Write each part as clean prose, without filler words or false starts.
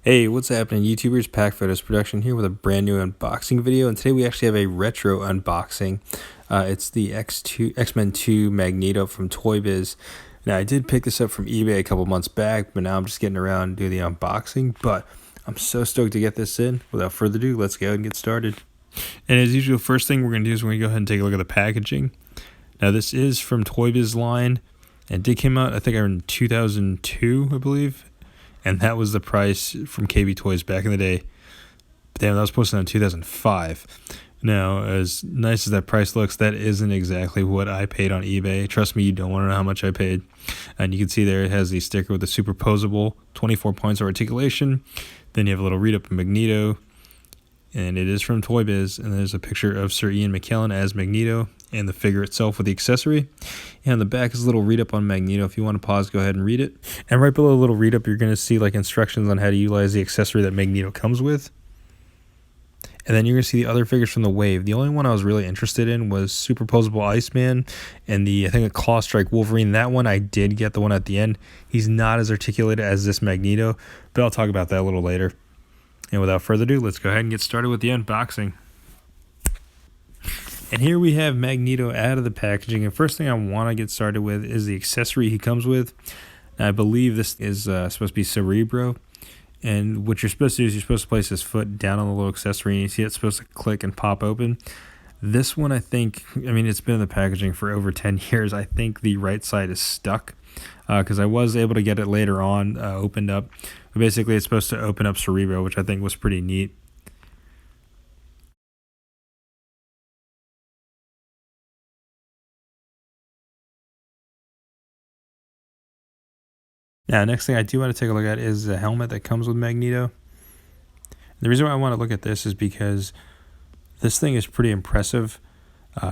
Hey, what's happening, YouTubers? Pack Photos Production here with a brand new unboxing video, and today we actually have a retro unboxing. It's the X-Men 2 Magneto from Toybiz. Now, I did pick this up from eBay a couple months back, but now I'm just getting around to do the unboxing. But I'm so stoked to get this in. Without further ado, let's go ahead and get started. And as usual, first thing we're going to do is we're going to go ahead and take a look at the packaging. Now, this is from Toybiz line, and it did come out, I think, in 2002, I believe. And that was the price from KB Toys back in the day. But damn, that was posted in 2005. Now, as nice as that price looks, that isn't exactly what I paid on eBay. Trust me, you don't want to know how much I paid. And you can see there it has the sticker with the superposable 24 points of articulation. Then you have a little read-up of Magneto. And it is from Toybiz. And there's a picture of Sir Ian McKellen as Magneto and the figure itself with the accessory. And on the back is a little read-up on Magneto. If you want to pause, go ahead and read it. And right below the little read-up, you're going to see like instructions on how to utilize the accessory that Magneto comes with. And then you're going to see the other figures from the wave. The only one I was really interested in was Superposable Iceman and I think a Claw Strike Wolverine. That one I did get, the one at the end. He's not as articulated as this Magneto, but I'll talk about that a little later. And without further ado, let's go ahead and get started with the unboxing. And here we have Magneto out of the packaging. And first thing I want to get started with is the accessory he comes with. Now, I believe this is supposed to be Cerebro. And what you're supposed to do is you're supposed to place his foot down on the little accessory. And you see it's supposed to click and pop open. This one, I think, it's been in the packaging for over 10 years. I think the right side is stuck. Because I was able to get it later on opened up. But basically, it's supposed to open up Cerebro, which I think was pretty neat. Now, next thing I do want to take a look at is the helmet that comes with Magneto. The reason why I want to look at this is because this thing is pretty impressive,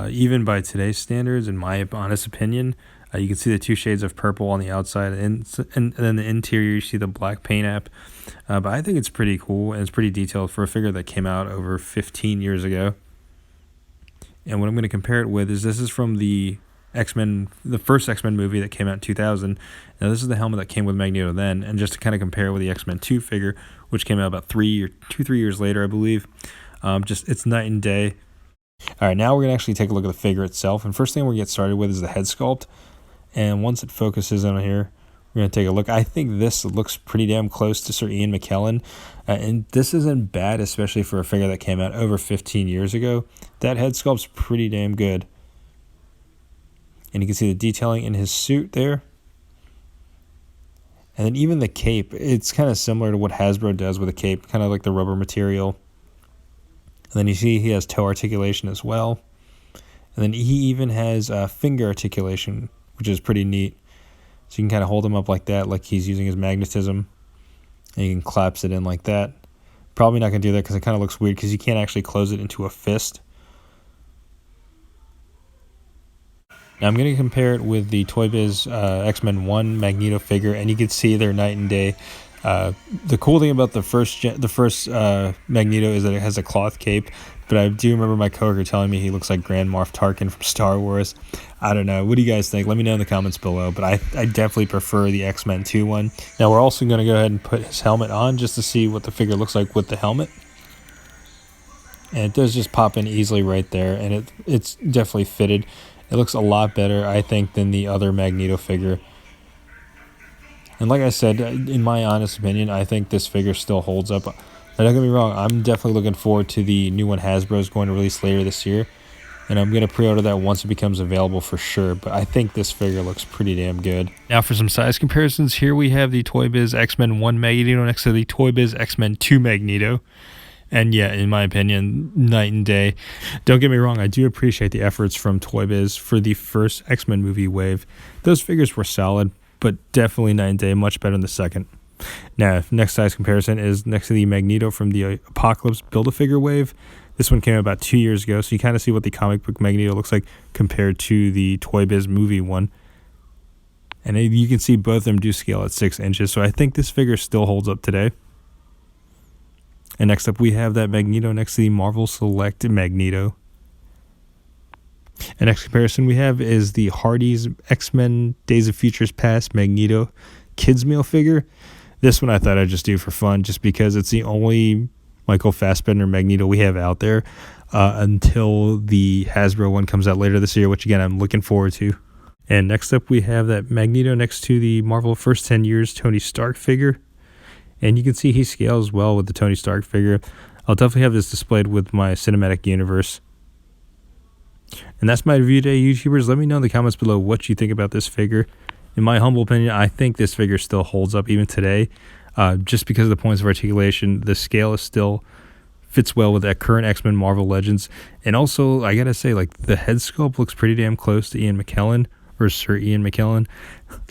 even by today's standards, in my honest opinion. You can see the two shades of purple on the outside, and then the interior, you see the black paint app. But I think it's pretty cool, and it's pretty detailed for a figure that came out over 15 years ago. And what I'm going to compare it with is this is from the first X-Men movie that came out in 2000. Now, this is the helmet that came with Magneto then, and just to kind of compare it with the X-Men 2 figure, which came out about 3 years later, I believe. It's night and day. All right, now we're going to actually take a look at the figure itself, and first thing we're going to get started with is the head sculpt. And once it focuses on here, we're going to take a look. I think this looks pretty damn close to Sir Ian McKellen. And this isn't bad, especially for a figure that came out over 15 years ago. That head sculpt's pretty damn good. And you can see the detailing in his suit there. And then even the cape, it's kind of similar to what Hasbro does with a cape, kind of like the rubber material. And then you see he has toe articulation as well. And then he even has finger articulation, which is pretty neat. So you can kind of hold him up like that, like he's using his magnetism. And you can collapse it in like that. Probably not going to do that because it kind of looks weird because you can't actually close it into a fist. Now I'm going to compare it with the Toybiz X-Men 1 Magneto figure, and you can see they're night and day. The cool thing about the first Magneto is that it has a cloth cape, but I do remember my coworker telling me he looks like Grand Moff Tarkin from Star Wars. I don't know. What do you guys think? Let me know in the comments below, but I definitely prefer the X-Men 2 one. Now we're also going to go ahead and put his helmet on just to see what the figure looks like with the helmet. And it does just pop in easily right there, and it's definitely fitted. It looks a lot better, I think, than the other Magneto figure. And like I said, in my honest opinion, I think this figure still holds up. Now, don't get me wrong, I'm definitely looking forward to the new one Hasbro is going to release later this year. And I'm going to pre-order that once it becomes available for sure. But I think this figure looks pretty damn good. Now for some size comparisons, here we have the Toybiz X-Men 1 Magneto next to the Toybiz X-Men 2 Magneto. And yeah, in my opinion, night and day. Don't get me wrong, I do appreciate the efforts from Toybiz for the first X-Men movie wave. Those figures were solid, but definitely night and day, much better than the second. Now, next size comparison is next to the Magneto from the Apocalypse Build-A-Figure wave. This one came out about 2 years ago, so you kind of see what the comic book Magneto looks like compared to the Toybiz movie one. And you can see both of them do scale at 6 inches, so I think this figure still holds up today. And next up, we have that Magneto next to the Marvel Select Magneto. And next comparison we have is the Hardy's X-Men Days of Futures Past Magneto Kids Meal figure. This one I thought I'd just do for fun, just because it's the only Michael Fassbender Magneto we have out there until the Hasbro one comes out later this year, which again I'm looking forward to. And next up we have that Magneto next to the Marvel First 10 Years Tony Stark figure. And you can see he scales well with the Tony Stark figure. I'll definitely have this displayed with my cinematic universe. And that's my review today, YouTubers. Let me know in the comments below what you think about this figure. In my humble opinion, I think this figure still holds up even today. Just because of the points of articulation, the scale is still fits well with that current X-Men Marvel Legends. And also, I gotta say, like, the head sculpt looks pretty damn close to Ian McKellen, or Sir Ian McKellen.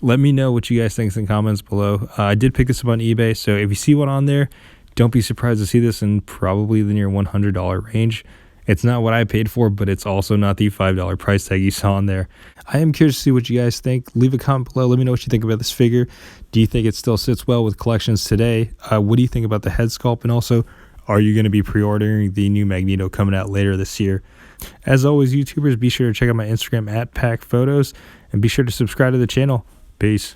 Let me know what you guys think in the comments below. I did pick this up on eBay, so if you see one on there, don't be surprised to see this in probably the near $100 range. It's not what I paid for, but it's also not the $5 price tag you saw on there. I am curious to see what you guys think. Leave a comment below. Let me know what you think about this figure. Do you think it still sits well with collections today? What do you think about the head sculpt? And also, are you going to be pre-ordering the new Magneto coming out later this year? As always, YouTubers, be sure to check out my Instagram @PackPhotos, and be sure to subscribe to the channel. Peace.